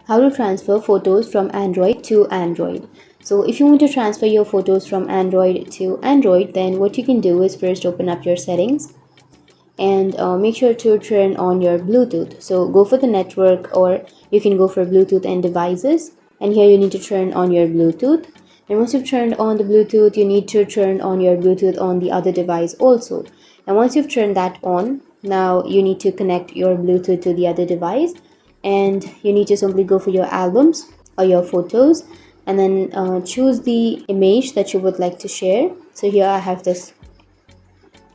how to transfer photos from Android to Android. So if you want to transfer your photos from Android to Android, then what you can do is first open up your settings and make sure to turn on your Bluetooth. So go for the network, or you can go for Bluetooth and devices, and here you need to turn on your Bluetooth. And once you've turned on the Bluetooth, you need to turn on your Bluetooth on the other device also. And once you've turned that on, now you need to connect your Bluetooth to the other device, and you need to simply go for your albums or your photos, and then choose the image that you would like to share. So here I have this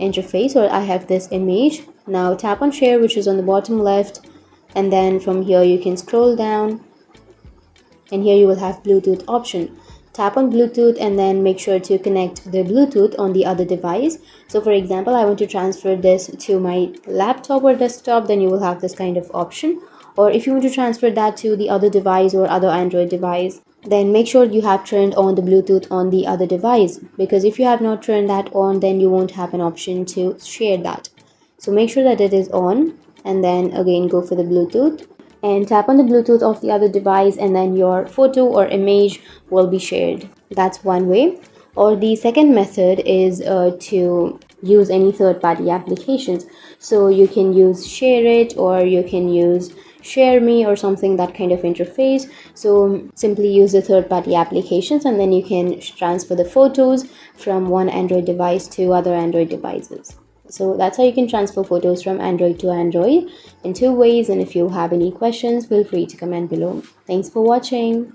interface, or I have this image. Now tap on share, which is on the bottom left, and then from here you can scroll down, and here you will have Bluetooth option. Tap on Bluetooth and then make sure to connect the Bluetooth on the other device. So for example, I want to transfer this to my laptop or desktop, then you will have this kind of option. Or if you want to transfer that to the other device or other Android device, then make sure you have turned on the Bluetooth on the other device, because if you have not turned that on, then you won't have an option to share that. So make sure that it is on, and then again go for the Bluetooth and tap on the Bluetooth of the other device, and then your photo or image will be shared. That's one way. Or the second method is to use any third-party applications. So you can use Share It, or you can use Share Me, or something, that kind of interface. So simply use the third-party applications, and then you can transfer the photos from one Android device to other Android devices. So that's how you can transfer photos from Android to Android in 2 ways. And if you have any questions, feel free to comment below. Thanks for watching.